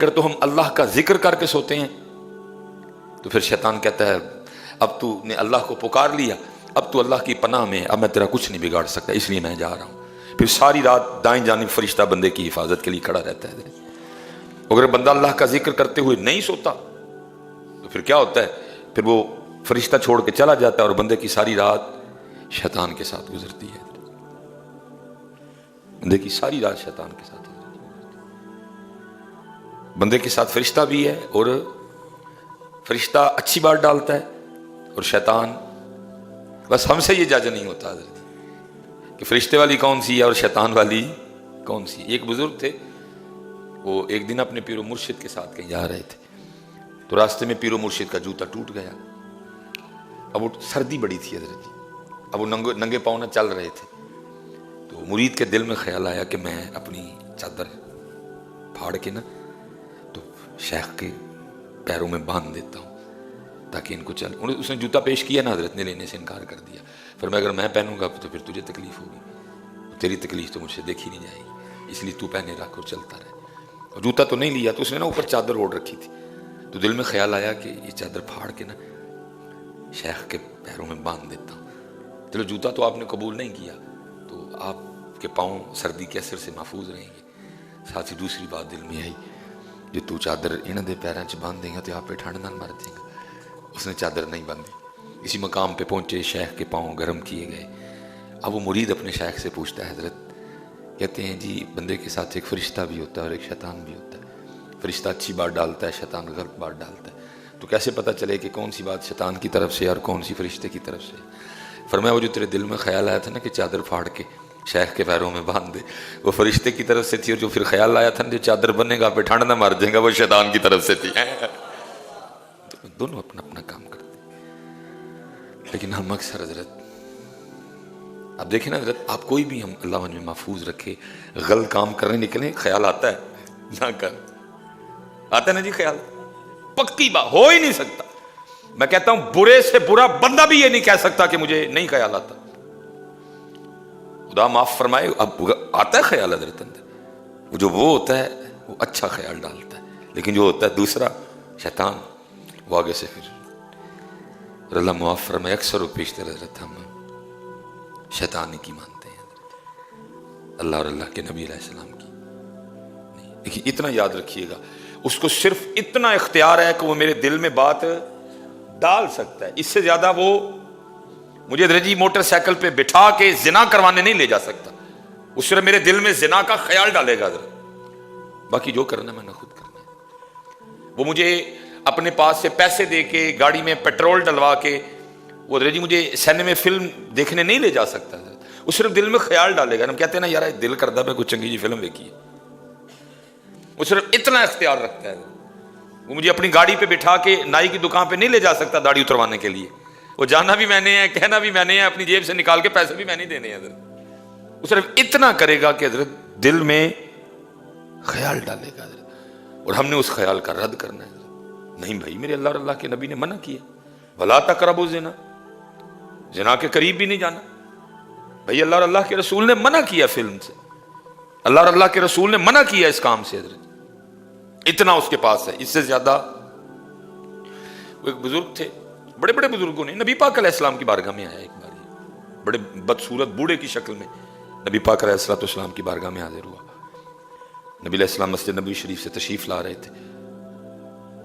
اگر تو ہم اللہ کا ذکر کر کے سوتے ہیں تو پھر شیطان کہتا ہے اب تو نے اللہ کو پکار لیا، اب تو اللہ کی پناہ میں، اب میں تیرا کچھ نہیں بگاڑ سکتا، اس لیے میں جا رہا ہوں۔ پھر ساری رات دائیں جانب فرشتہ بندے کی حفاظت کے لیے کھڑا رہتا ہے۔ اگر بندہ اللہ کا ذکر کرتے ہوئے نہیں سوتا تو پھر کیا ہوتا ہے؟ پھر وہ فرشتہ چھوڑ کے چلا جاتا ہے اور بندے کی ساری رات شیطان کے ساتھ گزرتی ہے۔ بندے کی ساری رات شیطان کے ساتھ گزرتی ہے۔ بندے کے ساتھ فرشتہ بھی ہے، اور فرشتہ اچھی بات ڈالتا ہے اور شیطان، بس ہم سے یہ جج نہیں ہوتا حضرت کہ فرشتے والی کون سی ہے اور شیطان والی کون سی۔ ایک بزرگ تھے، وہ ایک دن اپنے پیر و مرشد کے ساتھ کہیں جا رہے تھے، تو راستے میں پیر و مرشد کا جوتا ٹوٹ گیا۔ اب وہ سردی بڑی تھی حضرت جی، اب وہ ننگے پاؤں نہ چل رہے تھے، تو مرید کے دل میں خیال آیا کہ میں اپنی چادر پھاڑ کے نا تو شیخ کے پیروں میں باندھ دیتا ہوں تاکہ ان کو چل۔ اس نے جوتا پیش کیا نا، حضرت نے لینے سے انکار کر دیا۔ فرمایا اگر میں پہنوں گا تو پھر تجھے تکلیف ہوگی، تیری تکلیف تو مجھ سے دیکھی نہیں جائے گی، اس لیے تو پہنے رکھ اور چلتا رہے۔ اور جوتا تو نہیں لیا، تو اس نے نا اوپر چادر اوڑھ رکھی تھی، تو دل میں خیال آیا کہ یہ چادر پھاڑ کے نا شیخ کے پیروں میں باندھ دیتا ہوں۔ چلو جوتا تو آپ نے قبول نہیں کیا، تو آپ کے پاؤں سردی کے اثر سے محفوظ رہیں گے۔ ساتھ ہی دوسری بات دل میں آئی، جو تو چادر انہاں دے پیراں چ باندھ دیں گا تو آپ پہ ٹھنڈ نہ مر جائے گا۔ اس نے چادر نہیں باندھی۔ اسی مقام پہ پہنچے، شیخ کے پاؤں گرم کیے گئے۔ اب وہ مرید اپنے شیخ سے پوچھتا ہے، حضرت کہتے ہیں جی بندے کے ساتھ ایک فرشتہ بھی ہوتا ہے اور ایک شیطان بھی ہوتا ہے، فرشتہ اچھی بات ڈالتا ہے، شیطان غلط بات ڈالتا ہے، تو کیسے پتہ چلے کہ کون سی بات شیطان کی طرف سے اور کون سی فرشتے کی طرف سے؟ فرمایا وہ جو تیرے دل میں خیال آیا تھا نا کہ چادر پھاڑ کے شیخ کے پیروں میں باندھ دے، وہ فرشتے کی طرف سے تھی، اور جو پھر خیال آیا تھا نا جو چادر بنے گا پہ ٹھنڈ نہ مر جائے گا، وہ شیطان کی طرف سے تھی۔ دونوں اپنا اپنا کام کرتے ہیں، لیکن ہم اکثر حضرت اب دیکھیں نا حضرت، آپ کوئی بھی ہم اللہ ہمیں محفوظ رکھے، غلط کام کرنے نکلیں، خیال آتا ہے نہ کر، آتا ہے نا جی خیال، پکی بات ہو ہی نہیں سکتا۔ میں کہتا ہوں برے سے برا بندہ بھی یہ نہیں کہہ سکتا کہ مجھے نہیں خیال آتا۔ خدا معاف فرمائے، اب آتا ہے خیال حضرت اندر، جو وہ ہوتا ہے وہ اچھا خیال ڈالتا ہے، لیکن جو ہوتا ہے دوسرا شیطان، وہ آگے سے پھر، اور اللہ معاف فرمائے اکثر و بیشتر حضرت ہم شیطان کی مانتے ہیں حضرت، اللہ اور اللہ کے نبی علیہ السلام کی نہیں۔ لیکن اتنا یاد رکھیے گا، اس کو صرف اتنا اختیار ہے کہ وہ میرے دل میں بات ڈال سکتا ہے، اس سے زیادہ وہ مجھے درجی موٹر سائیکل پہ بٹھا کے زنا کروانے نہیں لے جا سکتا، اس صرف میرے دل میں زنا کا خیال ڈالے گا حضرت، باقی جو کرنا میں نے خود کرنا ہے۔ وہ مجھے اپنے پاس سے پیسے دے کے گاڑی میں پیٹرول ڈلوا کے وہ درجی مجھے سینما میں فلم دیکھنے نہیں لے جا سکتا حضرت، وہ صرف دل میں خیال ڈالے گا۔ ہم کہتے ہیں نا یار دل کردہ میں کچھ چنگی جی فلم دیکھی ہے، وہ صرف اتنا اختیار رکھتا ہے۔ وہ مجھے اپنی گاڑی پہ بٹھا کے نائی کی دکان پہ نہیں لے جا سکتا داڑھی اتروانے کے لیے، وہ جانا بھی میں نے ہے، کہنا بھی میں نے ہے، اپنی جیب سے نکال کے پیسے بھی میں نہیں دینے ہیں حضرت، وہ صرف اتنا کرے گا کہ حضرت دل میں خیال ڈالے گا حضرت، اور ہم نے اس خیال کا رد کرنا ہے حضرت۔ نہیں بھائی، میرے اللہ اور اللہ کے نبی نے منع کیا، وَلَا تَقْرَبُوا الزِّنَا، زنا کے قریب بھی نہیں جانا۔ بھائی اللہ اور اللہ کے رسول نے منع کیا فلم سے، اللہ اور اللہ کے رسول نے منع کیا اس کام سے حضرت، اتنا اس کے پاس ہے۔ اس سے زیادہ وہ ایک بزرگ تھے، بڑے بڑے بزرگوں نے نبی پاک علیہ السلام کی بارگاہ میں آیا ایک بار، بڑے بدصورت بوڑھے کی شکل میں نبی پاک علیہ السلام کی بارگاہ میں حاضر ہوا۔ نبی علیہ السلام مسجد نبوی شریف سے تشریف لا رہے تھے،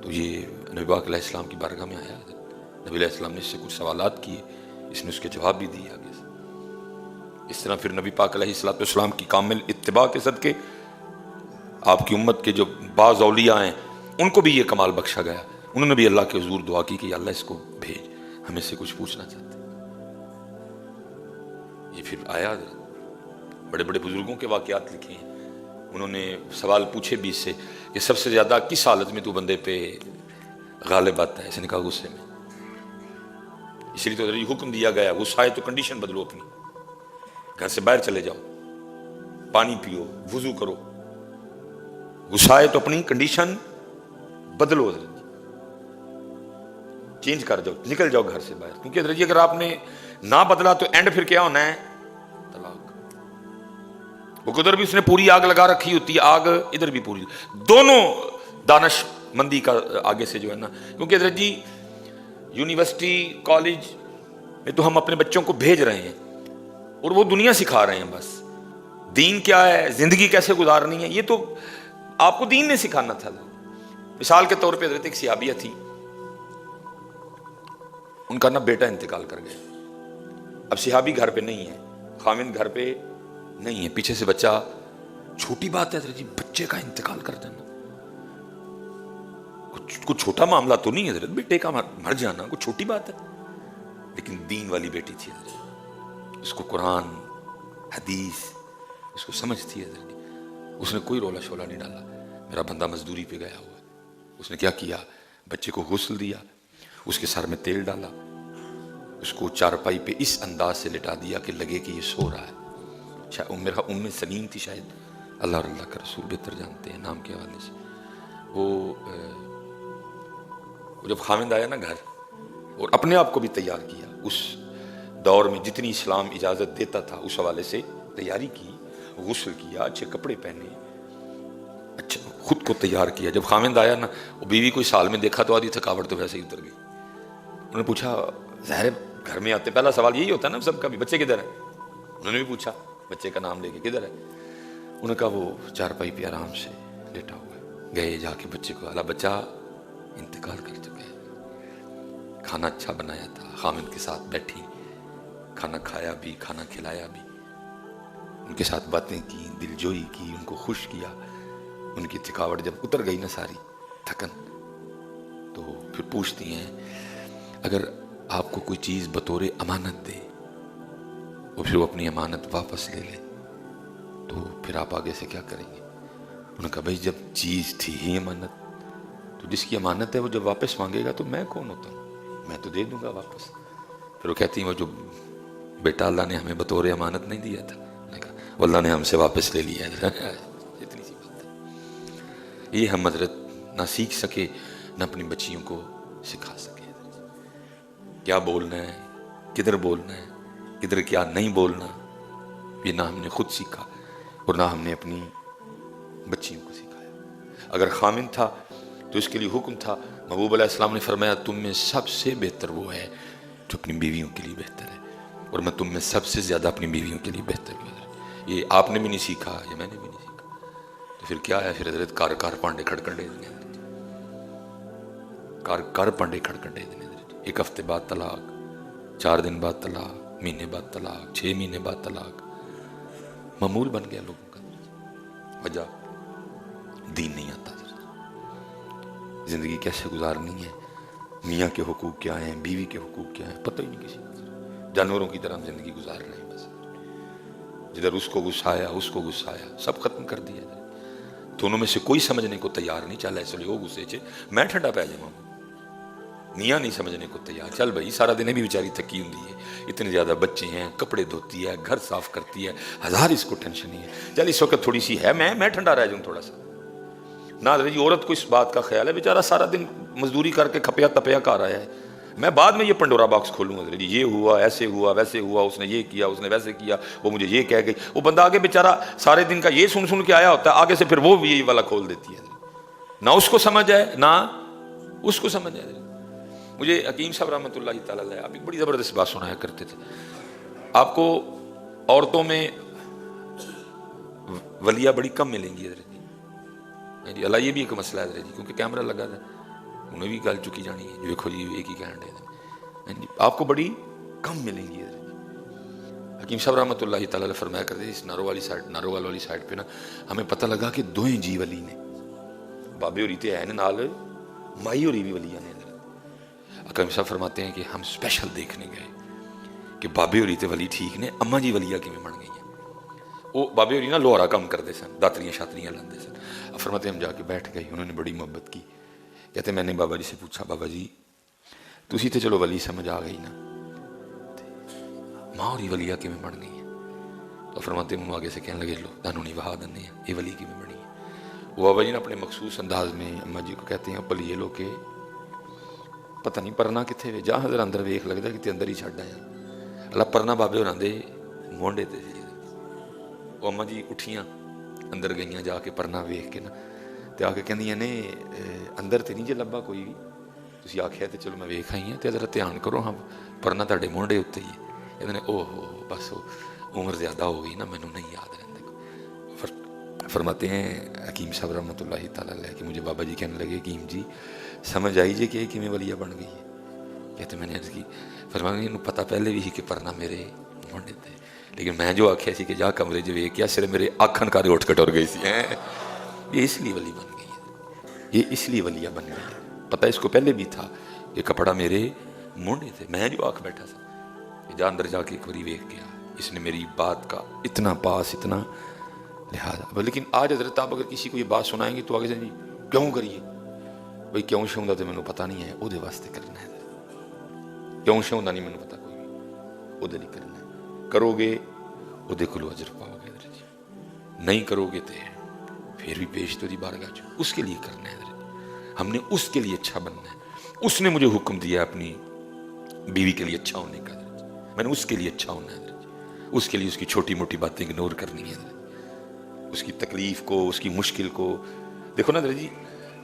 تو یہ نبی پاک علیہ السلام کی بارگاہ میں آیا۔ نبی علیہ السلام نے اس سے کچھ سوالات کیے، اس نے اس کے جواب بھی دیے آگے سے۔ اس طرح پھر نبی پاک علیہ السلام کی کامل اتباع کے صدقے آپ کی امت کے جو بعض اولیاء ہیں ان کو بھی یہ کمال بخشا گیا، انہوں نے بھی اللہ کے حضور دعا کی کہ اللہ اس کو بھیج، ہمیں سے کچھ پوچھنا چاہتے ہیں۔ یہ پھر آیا، بڑے بڑے بزرگوں کے واقعات لکھے ہیں، انہوں نے سوال پوچھے بھی اس سے کہ سب سے زیادہ کس حالت میں تو بندے پہ غالب آتا ہے؟ اس نے کہا غصے میں، اس لیے تو یہ حکم دیا گیا غصہ ہے تو کنڈیشن بدلو، اپنی گھر سے باہر چلے جاؤ، پانی پیو، وضو کرو، غصہ ہے تو اپنی کنڈیشن بدلو، چینج کر جاؤ، نکل جاؤ گھر سے باہر، کیونکہ حضرت اگر آپ نے نہ بدلا تو اینڈ پھر کیا ہونا ہے؟ طلاق۔ وہ ادھر بھی اس نے پوری آگ لگا رکھی ہوتی ہے، آگ ادھر بھی پوری، دونوں दानश मंदी का आगे से जो है ना, क्योंकि हजरत जी यूनिवर्सिटी कॉलेज में तो हम अपने बच्चों को भेज रहे हैं और वो दुनिया सिखा रहे हैं, बस दीन क्या है, जिंदगी कैसे गुजारनी है, ये तो आपको दीन ने सिखाना था। मिसाल के तौर पे हजरत एक सिहाबिया थी, उनका ना बेटा इंतकाल कर गया। अब सिहाबी घर पे नहीं है, खामिन घर पे नहीं है, पीछे से बच्चा, छोटी बात है हजरत जी बच्चे का इंतकाल कर देना, कुछ छोटा मामला तो नहीं है हजरत, बेटे का मर जाना कुछ छोटी बात है। लेकिन दीन वाली बेटी थी हजरत, उसको कुरान हदीस उसको समझ थी हजरत। उसने कोई रोला शोला नहीं डाला, मेरा बंदा मजदूरी पे गया हुआ, उसने क्या किया, बच्चे को गुस्ल दिया, उसके सर में तेल डाला, उसको चारपाई पे इस अंदाज से लिटा दिया कि लगे कि ये सो रहा है। शायद मेरा उम्मे सलीम थी, शायद अल्लाह और अल्लाह का रसूल बेहतर जानते हैं नाम के हवाले से। वो जब खामिंद आया ना घर, और अपने आप को भी तैयार किया, उस दौर में जितनी इस्लाम इजाज़त देता था उस हवाले से तैयारी की, गुस्ल किया, अच्छे कपड़े पहने, अच्छा खुद को तैयार किया। जब खामिंद आया ना, वो बीवी को साल में देखा तो आधी थकावट तो वैसे ही उतर गई। उन्होंने पूछा, ज़ाहिर घर में आते पहला सवाल यही होता है ना सबका भी, बच्चे किधर है? उन्होंने भी पूछा बच्चे का नाम लेके, किधर है? उन्होंने कहा वो चारपाई पे आराम से लेटा हुआ। गए जाके बच्चे को, अला बच्चा इंतकाल कर चुका है। खाना अच्छा बनाया था, खामिद के साथ बैठी, खाना खाया भी, खाना खिलाया भी, उनके साथ बातें की, दिलजोई की, उनको खुश किया। उनकी थकावट जब उतर गई ना सारी थकन, तो फिर पूछती हैं अगर आपको कोई चीज़ बतौरे अमानत दे और फिर वो अपनी अमानत वापस ले ले तो फिर आप आगे से क्या करेंगे? उन्होंने कहा भाई जब चीज़ थी ही अमानत, तो जिसकी अमानत है वो जब वापस मांगेगा तो मैं कौन होता हूँ, मैं तो दे दूंगा वापस। फिर वो कहती हैं वो जो बेटा अल्लाह ने हमें बतौर अमानत नहीं दिया था, मैंने कहा वो अल्लाह ने हमसे वापस ले लिया है। इतनी सी बात है। ये हम हजरत ना सीख सके ना अपनी बच्चियों को सिखा सके, क्या बोलना है, किधर बोलना है, किधर क्या नहीं बोलना, ये ना हमने खुद सीखा और ना हमने अपनी बच्चियों को सिखाया। अगर खामिन था तो इसके लिए हुक्म था, महबूब अलैहिस्सलाम ने फरमाया तुम में सबसे बेहतर वो है जो अपनी बीवियों के लिए बेहतर है, और मैं तुम में सबसे ज़्यादा अपनी बीवियों के लिए बेहतर हूँ। ये आपने भी नहीं सीखा, ये मैंने भी नहीं सीखा, तो फिर क्या है? फिर हजरत कार पांडे खड़खड़े देने, कार पांडे खड़खड़े देने, एक हफ्ते बाद तलाक, 4 दिन बाद तलाक, महीने बाद तलाक, 6 महीने बाद तलाक, मामूल बन गया लोगों का। वजह दीन नहीं आता, जिंदगी कैसे गुजारनी है, मियाँ के हुकूक क्या हैं, बीवी के हुकूक क्या हैं, पता ही नहीं किसी को। जानवरों की तरह हम जिंदगी गुजार रहे हैं बस, जिधर उसको गुस्सा आया उसको गुस्सा आया, सब खत्म कर दिया। दोनों में से कोई समझने को तैयार नहीं, चल इसलिए वो गुस्से च मैं ठंडा पै जावां, मियाँ नहीं समझने को तैयार, चल भाई सारा दिन भी बेचारी थकी होती है, इतने ज़्यादा बच्चे हैं, कपड़े धोती है, घर साफ करती है, हज़ार इसको टेंशन नहीं है, चल इस वक्त थोड़ी सी है, मैं ठंडा रह जाऊँ थोड़ा सा ना। जी औरत को इस बात का ख्याल है, बेचारा सारा दिन मजदूरी करके खपया तपया कर आया है, मैं बाद में ये पंडोरा बॉक्स खोलूँगा, जी ये हुआ, ऐसे हुआ, वैसे हुआ, उसने ये किया, उसने वैसे किया, वो मुझे ये कह गई। वो बंदा आगे बेचारा सारे दिन का ये सुन के आया होता है, आगे से फिर वो भी यही वाला खोल देती है, ना उसको समझ आए ना उसको समझ आए। मुझे हकीम साहब रहमतुल्लाह तआला अलैह आप एक बड़ी ज़बरदस्त बात सुनाया करते थे, आपको औरतों में वलिया बड़ी कम मिलेंगी जी, अल्लाह ये भी एक मसला है जी, क्योंकि कैमरा लगा था, उन्हें भी गल चुकी जानी है, देखो जी एक ही कहने जी, आपको बड़ी कम मिलेंगी। हकीम साहब रहमतुल्लाह तआला अलैह फरमाया करते इस नारोवाल वाली साइड पे ना हमें पता लगा कि दोएं जी वली ने, बाबे होरी ते है नाल, माई होरी भी वलिया ने। हकीम साहब फरमाते हैं कि हम स्पेशल देखने गए कि बाबे होरी ते वली ठीक ने, अम्मा जी वलिया किवें बन गई हैं। वो बाबे होरी ना लोहारा कम करते सन, दातरियाँ शातरियाँ लाते सन। फरमाते हम जाके बैठ गए, उन्होंने बड़ी मोहब्बत की, कहते मैंने बाबा जी से पूछा, बाबा जी तुसी तो चलो वली समझ आ गई ना, माँ होरी वलिया किवें बन गई है? तो फरमाते हम आगे से कहने लगे लो तुहानू नहीं वहा दन्ने ये वली किवें बनी है। वो बाबा जी ने अपने मखसूस अंदाज में अम्मा जी को कहते हैं भलीए लो के पता नहीं परना कितने वे, जा हजर अंदर वेख लगता कि अंदर ही छड्ड आया। अल्लाह परना बाबे होरां दे मोंढे ते। वो अम्मा जी उठियां अंदर गईयां, जाके परना वेख के ना ਤੇ ਆ ਕੇ ਕਹਿੰਦੀਆਂ ਨੇ ਅੰਦਰ ਤੇ ਨਹੀਂ ਜੇ ਲੱਭਾ ਕੋਈ ਵੀ, ਤੁਸੀਂ ਆਖਿਆ ਤੇ ਚਲੋ ਮੈਂ ਵੇਖ ਆਈ ਹਾਂ, ਤੇ ਜ਼ਰਾ ਧਿਆਨ ਕਰੋ ਹਾਂ ਪਰਨਾ ਤੁਹਾਡੇ ਮੋਢੇ ਉੱਤੇ ਹੀ ਹੈ। ਕਹਿੰਦੇ ਨੇ ਓਹੋ ਬਸ ਉਮਰ ਜ਼ਿਆਦਾ ਹੋ ਗਈ ਨਾ, ਮੈਨੂੰ ਨਹੀਂ ਯਾਦ ਰਹਿੰਦਾ। फरमाते हैं हकीम साहब रहमतुल्लाह ताला अलैह कि मुझे बाबा जी कहने लगे हकीम जी समझ आई जी कि किमें वलिया बन गई है। कहते मैंने अर्ज की, फरमाते इन्हू पता पहले भी ही कि परना मेरे मोढे ते, लेकिन मैं जो आख्या सी कि जा कमरे च वेख क्या सिर्फ मेरे आखन कार उठ के टुर गई सी। ये इसलिए वली बन गई है, ये इसलिए वलिया बन गई है। पता इसको पहले भी था कि कपड़ा मेरे मोढे थे, मैं जो आख बैठा था जा अंदर जाके एक बारी वेख गया, इसने मेरी बात का इतना पास इतना लिहाजा। लेकिन आज हजरत आप अगर किसी को ये बात सुनाएंगे तो आगे से जी क्यों करिए, भाई क्यों शौंदा तो मैंने पता नहीं है, ਉਹਦੇ ਵਾਸਤੇ करना है। क्यों शौंदा नहीं मैंने पता, कोई भी ਉਹਦੇ ਲਈ करना है। करोगे ਉਹਦੇ ਕੋਲੋਂ अजर पाओगे, नहीं करोगे तो फिर भी पेश तो दी बारगाह च, उसके लिए करना है। हमने उसके लिए अच्छा बनना है। उसने मुझे हुक्म दिया अपनी बीवी के लिए अच्छा होने का, मैंने उसके लिए अच्छा होना है। उसके लिए उसकी छोटी मोटी बातें इग्नोर करनी है, उसकी तकलीफ को उसकी मुश्किल को। देखो ना जी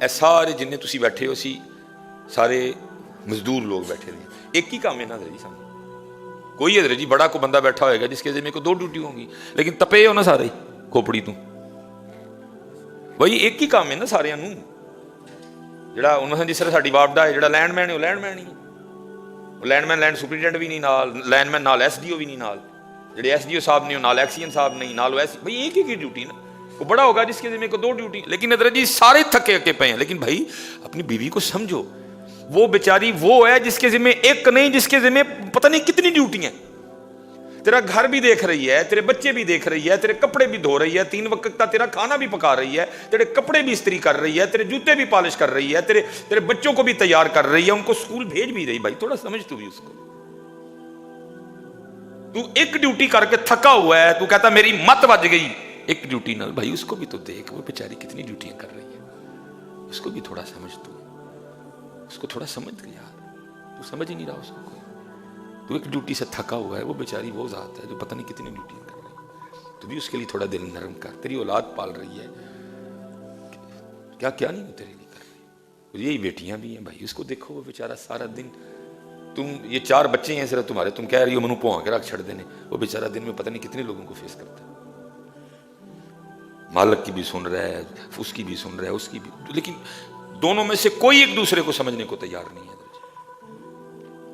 ए सारे जिन्ने तुसी बैठे हो सी सारे मजदूर लोग बैठे ने, एक ही काम है ना जी सामने। कोई है जी बड़ा को बंदा बैठा होएगा जिसके जिम्मे को 2 ड्यूटी होंगी, लेकिन तपे हो ना सारे खोपड़ी तू, भाई एक ही काम है ना सारिਆਂ ਨੂੰ। ਜਿਹੜਾ ਉਹਨਾਂ ਜਿਸ ਤਰ੍ਹਾਂ ਸਾਡੀ ਵਾਰਡ ਦਾ ਹੈ ਜਿਹੜਾ ਲੈਂਡਮੈਨ ਹੈ ਉਹ ਲੈਂਡਮੈਨ ਹੀ ਹੈ, ਉਹ ਲੈਂਡਮੈਨ ਲੈਂਡ ਸੁਪਰੀਡੈਂਟ ਵੀ ਨਹੀਂ ਨਾਲ, ਲੈਂਡਮੈਨ ਨਾਲ ਐਸਡੀਓ ਵੀ ਨਹੀਂ ਨਾਲ, ਜਿਹੜੇ ਐਸਡੀਓ ਸਾਹਿਬ ਨੇ ਉਹ ਨਾਲ ਐਕਸੀਅਨ ਸਾਹਿਬ नहीं ਨਾਲ वैसे भाई एक ही की ड्यूटी ना। वो बड़ा होगा जिसके जिम्मे को 2 ड्यूटी, लेकिन नजर जी सारे थके अके पे हैं। लेकिन भाई अपनी बीवी को समझो, वो बेचारी वो है जिसके जिम्मे एक नहीं, जिसके जिम्मे पता नहीं कितनी ड्यूटी है। तेरा घर भी देख रही है, तेरे बच्चे भी देख रही है, तेरे कपड़े भी धो रही है, 3 वक्त का तेरा खाना भी पका रही है, तेरे कपड़े भी इस्त्री कर रही है, तेरे जूते भी पॉलिश कर रही है, तेरे बच्चों को भी तैयार कर रही है, उनको स्कूल भेज भी रही। भाई थोड़ा समझ तू भी उसको। तू एक ड्यूटी करके थका हुआ है, तू कहता मेरी मत बज गई एक ड्यूटी ना, भाई उसको भी तो देख, वो बेचारी कितनी ड्यूटियां कर रही है, उसको भी थोड़ा समझ तू, उसको थोड़ा समझ यार, तू समझ ही नहीं रहा उसको कोई। तू एक ड्यूटी से थका हुआ है, वो बेचारी वो जात है जो पता नहीं कितनी ड्यूटियां कर रही है। तू भी उसके लिए थोड़ा दिल नरम कर, तेरी औलाद पाल रही है, क्या क्या नहीं वो तेरे लिए कर रही। यही बेटियां भी हैं भाई, उसको देखो वो बेचारा सारा दिन, तुम ये 4 बच्चे हैं सिर्फ तुम्हारे, तुम कह रही हो मनु पुआ के रख छड़ देने, वो बेचारा दिन में पता नहीं कितने लोगों को फेस करता है। मालक की भी सुन रहा है, उसकी भी सुन रहा है, उसकी भी, लेकिन दोनों में से कोई एक दूसरे को समझने को तैयार नहीं है।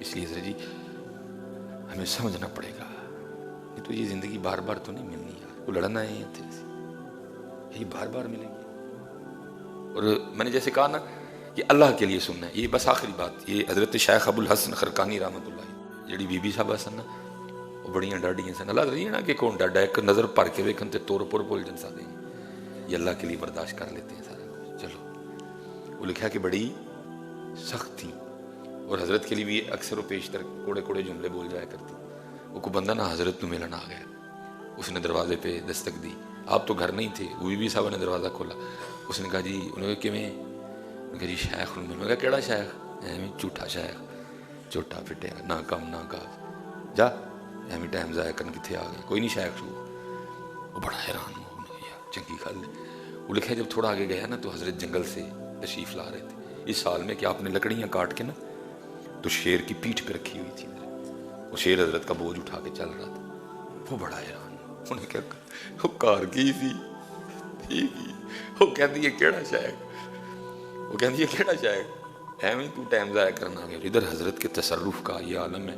इसलिए सर जी हमें समझना पड़ेगा, ये तो ये जिंदगी बार बार तो नहीं मिलनी यार, वो लड़ना है ये बार बार मिलेंगे। और मैंने जैसे कहा ना कि अल्लाह के लिए सुनना है, ये बस आखिरी बात, ये हजरत शेख अबुल हसन खरकानी रहमतुल्लाह जड़ी बीबी साहब सन ना, वो बड़ियां डाडियां सन। अल्लाह रही ना कि कौन डाडा, एक नज़र भर के वेखन ते तोर पुर बोल जन सकते हैं, ये अल्लाह के लिए बर्दाश्त कर लेते हैं सारा कुछ। चलो वो लिखा कि बड़ी सख्त थी, और हजरत के लिए भी अक्सर वो पेशतर कोड़े कोड़े जुमले बोल जाया करती। वो को बंदा ना हजरत में मिलन आ गया, उसने दरवाजे पे दस्तक दी, आप तो घर नहीं थे, वो बीबी साहब ने दरवाज़ा खोला, उसने कहा जी, उन्होंने किमें जी शेख हूँ मैं, केड़ा शेख, एवं झूठा शेख, झूठा फिटिया ना कम ना काज, जा एवं टाइम जाया करन कितने आ गए, कोई नहीं शेख शू। वो बड़ा हैरान हो गया, चंगी गल। वो लिखा जब थोड़ा आगे गया ना तो हजरत जंगल से तशरीफ ला रहे थे इस साल में कि आपने लकड़ियाँ काट के ना तो शेर की पीठ पे रखी हुई थी, वो शेर हजरत का बोझ उठा के चल रहा था। वो बड़ा हैरान, उन्हें क्या वो कार की थी, वो कहती है केड़ा शेख, वो कहती है केड़ा शेख, एवं तू टाइम ज़ाया करना आ गया। इधर हजरत के तसर्रुफ का ये आलम है,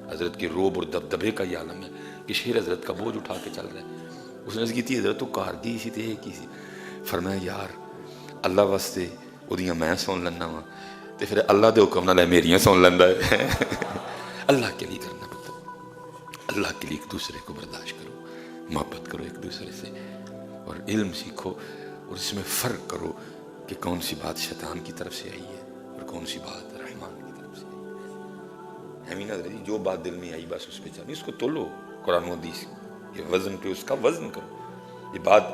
हजरत के रोब और दबदबे का ये आलम है कि शेर हजरत का बोझ उठा के चल रहा है। उसने की थी हजरत तो कार की सी ते की सी, फरमाया यार अल्लाह वास्ते उदियां मैं सुन लैना वा तो फिर अल्लाह के हुक्म नाल मेरियां सुन लैंदा है। अल्लाह के लिए करना पड़ता, अल्लाह के लिए एक दूसरे को बर्दाश्त करो, मोहब्बत करो एक दूसरे से, और इल्म सीखो, और इसमें फ़र्क करो कि कौन सी बात शैतान की तरफ से आई है और कौन सी बात रहमान की तरफ से आई है। अमीना रजी जो बात दिल में आई बस उस पर चलो, इसको तोलो कुरान हदीस, ये वज़न पे उसका वज़न करो, ये बात